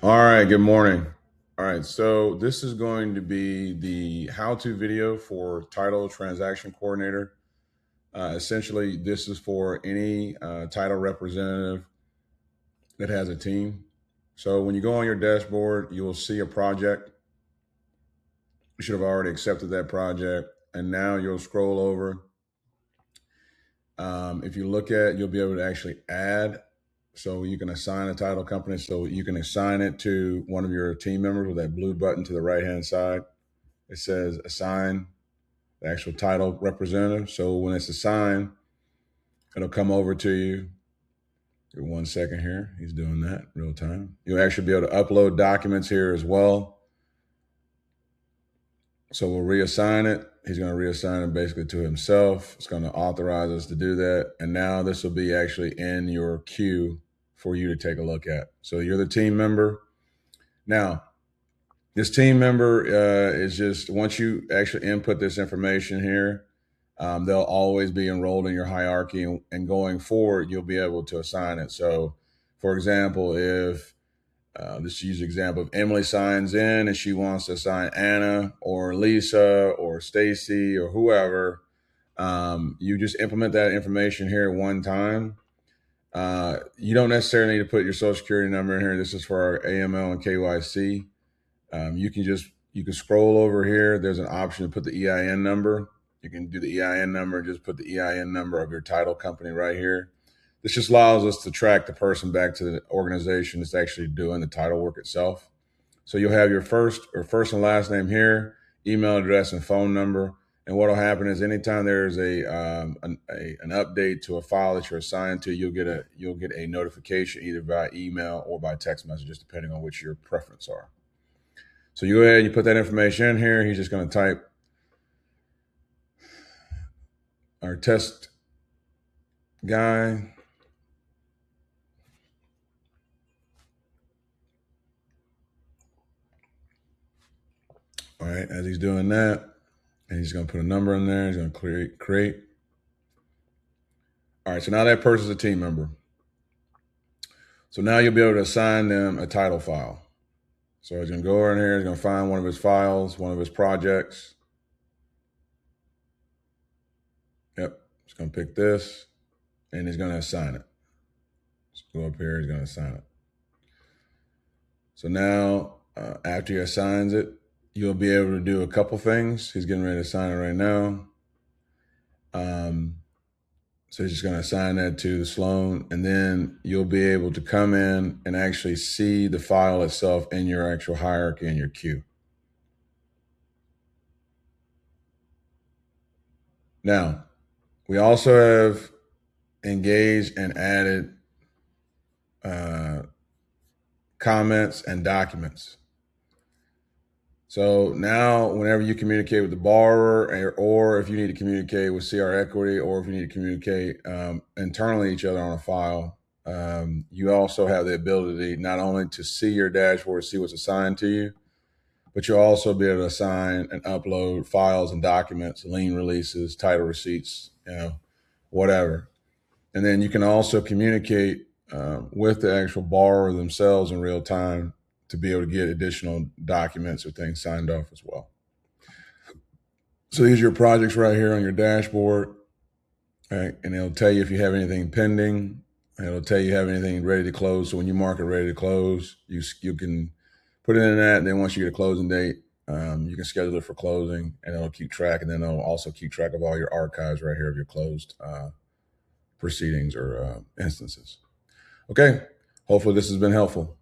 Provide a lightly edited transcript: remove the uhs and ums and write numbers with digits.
All right, good morning. All right, so this is going to be the how-to video for Title Transaction Coordinator. Essentially, this is for any title representative that has a team. So when you go on your dashboard, you will see a project. You should have already accepted that project, and now you'll scroll over. If you look at, you'll be able to actually add. So you can assign a title company. So you can assign it to one of your team members with that blue button to the right-hand side. It says assign the actual title representative. So when it's assigned, it'll come over to you. Give 1 second here. He's doing that real time. You'll actually be able to upload documents here as well. So we'll reassign it. He's going to reassign it basically to himself. It's going to authorize us to do that. And now this will be actually in your queue for you to take a look at. So you're the team member. Now, this team member is just, once you actually input this information here, they'll always be enrolled in your hierarchy, and going forward, you'll be able to assign it. So for example, if let's use the example of Emily signs in and she wants to assign Anna or Lisa or Stacy or whoever, you just implement that information here one time. You don't necessarily need to put your social security number in here. This is for our AML and KYC. You can scroll over here. There's an option to put the EIN number. You can do the EIN number, just put the EIN number of your title company right here. This just allows us to track the person back to the organization that's actually doing the title work itself. So you'll have your first and last name here, email address and phone number. And what will happen is anytime there's an update to a file that you're assigned to, you'll get a notification either by email or by text messages, depending on which your preference are. So you go ahead and you put that information in here. He's just going to type our test guy. All right, as he's doing that, and he's going to put a number in there. He's going to create. All right, so now that person's a team member. So now you'll be able to assign them a title file. So he's going to go over in here. He's going to find one of his files, one of his projects. Yep, he's going to pick this, and he's going to assign it. Let's go up here. He's going to assign it. So now, after he assigns it, you'll be able to do a couple things. He's getting ready to assign it right now. So he's just going to assign that to the Sloan, and then you'll be able to come in and actually see the file itself in your actual hierarchy in your queue. Now, we also have engaged and added comments and documents. So now whenever you communicate with the borrower, or if you need to communicate with CR Equity, or if you need to communicate internally each other on a file, you also have the ability not only to see your dashboard, see what's assigned to you, but you'll also be able to assign and upload files and documents, lien releases, title receipts, whatever. And then you can also communicate with the actual borrower themselves in real time to be able to get additional documents or things signed off as well. So these are your projects right here on your dashboard. Right? And it'll tell you if you have anything pending. It'll tell you have anything ready to close. So when you mark it ready to close, you can put it in that. And then once you get a closing date, you can schedule it for closing, and it'll keep track. And then it'll also keep track of all your archives right here of your closed proceedings or instances. Okay. Hopefully this has been helpful.